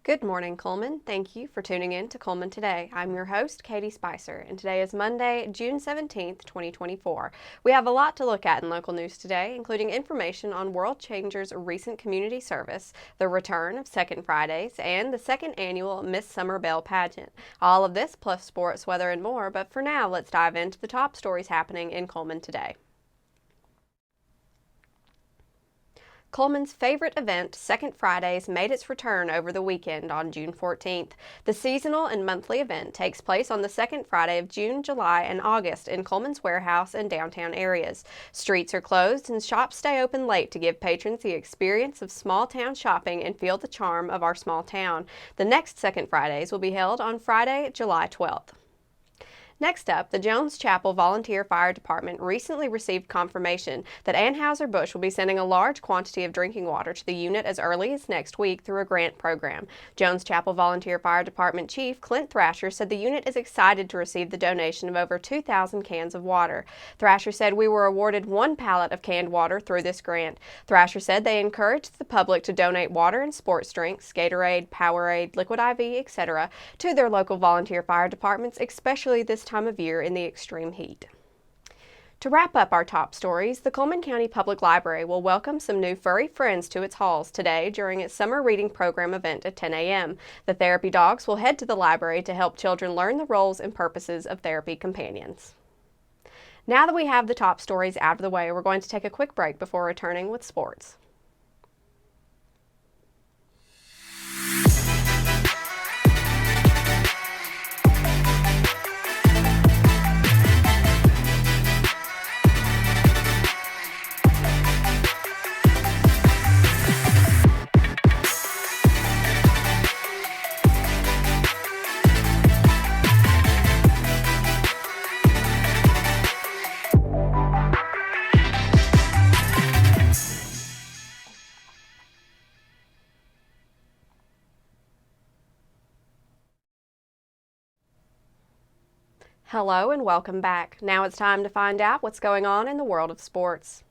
Good morning, Cullman. Thank you for tuning in to Cullman Today. I'm your host, Katie Spicer, and today is Monday, June 17th, 2024. We have a lot to look at in local news today, including information on World Changers' recent community service, the return of Second Fridays, and the second annual Miss Summer Belle pageant. All of this plus sports, weather, and more, but for now, let's dive into the top stories happening in Cullman today. Cullman's favorite event, Second Fridays, made its return over the weekend on June 14th. The seasonal and monthly event takes place on the second Friday of June, July, and August in Cullman's warehouse and downtown areas. Streets are closed and shops stay open late to give patrons the experience of small town shopping and feel the charm of our small town. The next Second Fridays will be held on Friday, July 12th. Next up, the Jones Chapel Volunteer Fire Department recently received confirmation that Anheuser-Busch will be sending a large quantity of drinking water to the unit as early as next week through a grant program. Jones Chapel Volunteer Fire Department Chief Clint Thrasher said the unit is excited to receive the donation of over 2,000 cans of water. Thrasher said we were awarded one pallet of canned water through this grant. Thrasher said they encouraged the public to donate water and sports drinks, Gatorade, Powerade, Liquid IV, etc., to their local volunteer fire departments, especially this time of year in the extreme heat. To wrap up our top stories, the Cullman County Public Library will welcome some new furry friends to its halls today during its summer reading program event at 10 a.m. The therapy dogs will head to the library to help children learn the roles and purposes of therapy companions. Now that we have the top stories out of the way, we're going to take a quick break before returning with sports. Hello and welcome back. Now it's time to find out what's going on in the world of sports.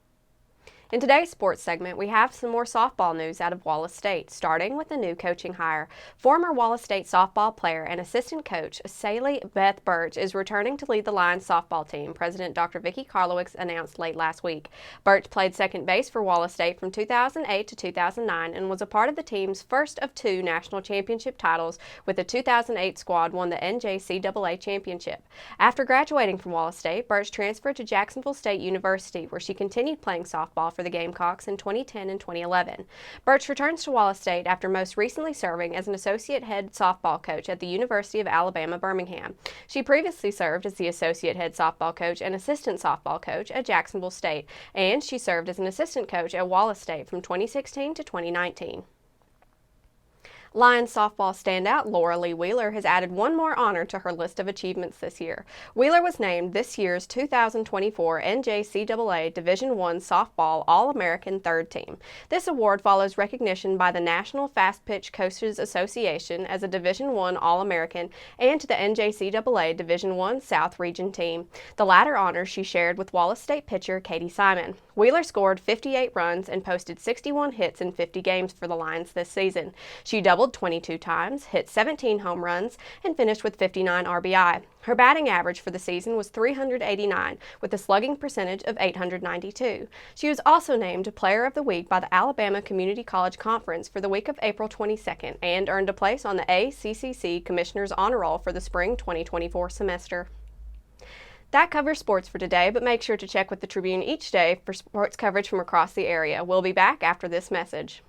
In today's sports segment, we have some more softball news out of Wallace State, starting with a new coaching hire. Former Wallace State softball player and assistant coach Saley Beth Birch is returning to lead the Lions softball team, President Dr. Vicki Karlowicz announced late last week. Birch played second base for Wallace State from 2008 to 2009 and was a part of the team's first of two national championship titles, with the 2008 squad won the NJCAA championship. After graduating from Wallace State, Birch transferred to Jacksonville State University, where she continued playing softball for the Gamecocks in 2010 and 2011. Birch returns to Wallace State after most recently serving as an associate head softball coach at the University of Alabama, Birmingham. She previously served as the associate head softball coach and assistant softball coach at Jacksonville State, and she served as an assistant coach at Wallace State from 2016 to 2019. Lions softball standout Laura Lee Wheeler has added one more honor to her list of achievements this year. Wheeler was named this year's 2024 NJCAA Division I Softball All-American Third Team. This award follows recognition by the National Fast Pitch Coaches Association as a Division I All-American and to the NJCAA Division I South Region team. The latter honor she shared with Wallace State pitcher Katie Simon. Wheeler scored 58 runs and posted 61 hits in 50 games for the Lions this season. She doubled 22 times, hit 17 home runs, and finished with 59 RBI. Her batting average for the season was .389, with a slugging percentage of .892. She was also named Player of the Week by the Alabama Community College Conference for the week of April 22nd and earned a place on the ACCC Commissioner's Honor Roll for the spring 2024 semester. That covers sports for today, but make sure to check with the Tribune each day for sports coverage from across the area. We'll be back after this message.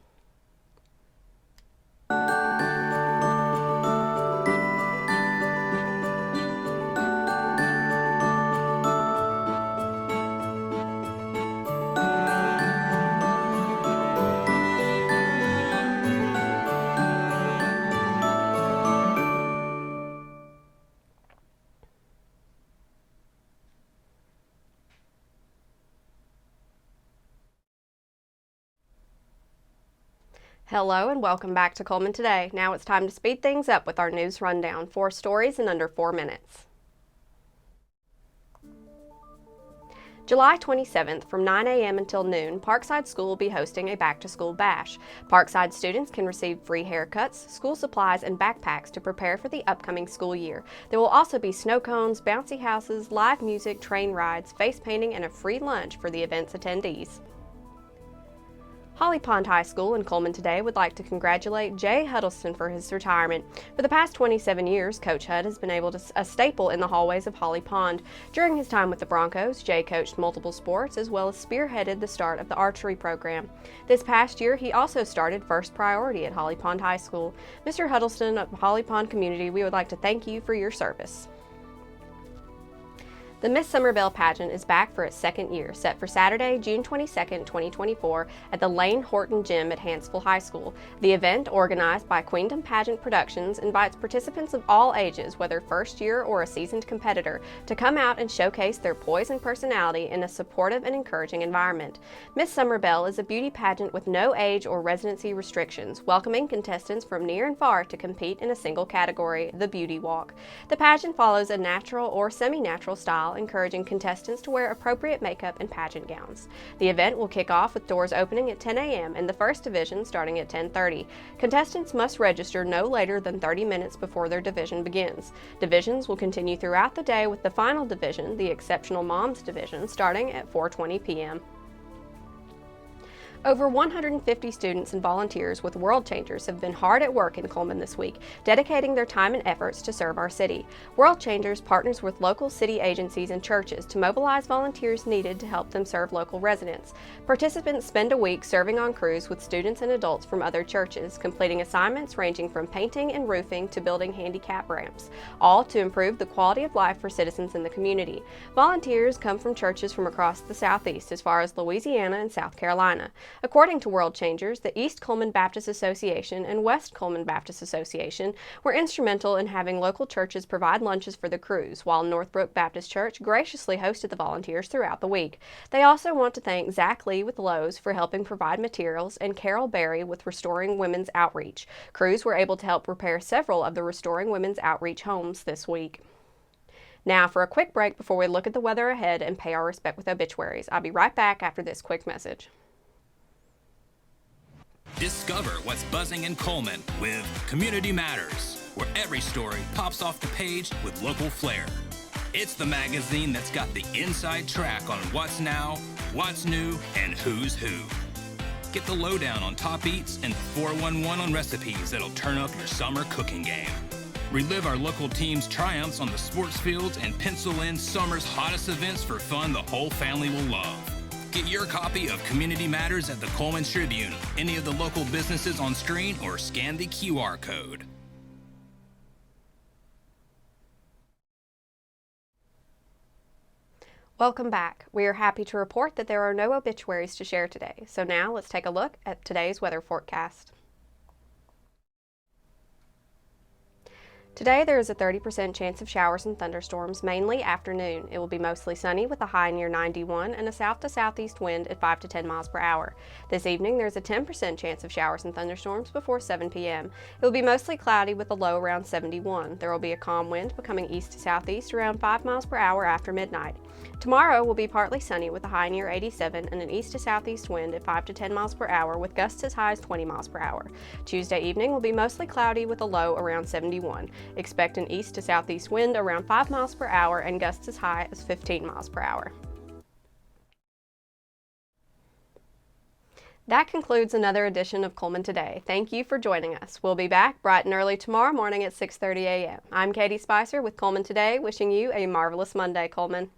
Hello and welcome back to Cullman Today. Now it's time to speed things up with our news rundown. 4 stories in under 4 minutes. July 27th from 9 a.m. until noon, Parkside School will be hosting a back-to-school bash. Parkside students can receive free haircuts, school supplies, and backpacks to prepare for the upcoming school year. There will also be snow cones, bouncy houses, live music, train rides, face painting, and a free lunch for the event's attendees. Holly Pond High School in Cullman Today would like to congratulate Jay Huddleston for his retirement. For the past 27 years, Coach Hudd has been a staple in the hallways of Holly Pond. During his time with the Broncos, Jay coached multiple sports as well as spearheaded the start of the archery program. This past year, he also started First Priority at Holly Pond High School. Mr. Huddleston of Holly Pond community, we would like to thank you for your service. The Miss Summer Belle pageant is back for its second year, set for Saturday, June 22, 2024, at the Lane Horton Gym at Hansville High School. The event, organized by Queendom Pageant Productions, invites participants of all ages, whether first year or a seasoned competitor, to come out and showcase their poise and personality in a supportive and encouraging environment. Miss Summer Belle is a beauty pageant with no age or residency restrictions, welcoming contestants from near and far to compete in a single category, the Beauty Walk. The pageant follows a natural or semi-natural style, encouraging contestants to wear appropriate makeup and pageant gowns. The event will kick off with doors opening at 10 a.m. and the first division starting at 10:30. Contestants must register no later than 30 minutes before their division begins. Divisions will continue throughout the day with the final division, the Exceptional Moms division, starting at 4:20 p.m. Over 150 students and volunteers with World Changers have been hard at work in Cullman this week, dedicating their time and efforts to serve our city. World Changers partners with local city agencies and churches to mobilize volunteers needed to help them serve local residents. Participants spend a week serving on crews with students and adults from other churches, completing assignments ranging from painting and roofing to building handicap ramps, all to improve the quality of life for citizens in the community. Volunteers come from churches from across the Southeast as far as Louisiana and South Carolina. According to World Changers, the East Cullman Baptist Association and West Cullman Baptist Association were instrumental in having local churches provide lunches for the crews, while Northbrook Baptist Church graciously hosted the volunteers throughout the week. They also want to thank Zach Lee with Lowe's for helping provide materials and Carol Berry with Restoring Women's Outreach. Crews were able to help repair several of the Restoring Women's Outreach homes this week. Now for a quick break before we look at the weather ahead and pay our respect with obituaries. I'll be right back after this quick message. Discover what's buzzing in Cullman with Community Matters, where every story pops off the page with local flair. It's the magazine that's got the inside track on what's now, what's new, and who's who. Get the lowdown on top eats and 411 on recipes that'll turn up your summer cooking game. Relive our local team's triumphs on the sports fields and pencil in summer's hottest events for fun the whole family will love. Get your copy of Community Matters at the Cullman Tribune, any of the local businesses on screen, or scan the QR code. Welcome back. We are happy to report that there are no obituaries to share today. So now let's take a look at today's weather forecast. Today there is a 30% chance of showers and thunderstorms, mainly afternoon. It will be mostly sunny with a high near 91 and a south to southeast wind at 5 to 10 miles per hour. This evening there is a 10% chance of showers and thunderstorms before 7 p.m. It will be mostly cloudy with a low around 71. There will be a calm wind becoming east to southeast around 5 miles per hour after midnight. Tomorrow will be partly sunny with a high near 87 and an east to southeast wind at 5 to 10 miles per hour with gusts as high as 20 miles per hour. Tuesday evening will be mostly cloudy with a low around 71. Expect an east to southeast wind around 5 miles per hour and gusts as high as 15 miles per hour. That concludes another edition of Cullman Today. Thank you for joining us. We'll be back bright and early tomorrow morning at 6:30 a.m. I'm Katie Spicer with Cullman Today, wishing you a marvelous Monday, Cullman.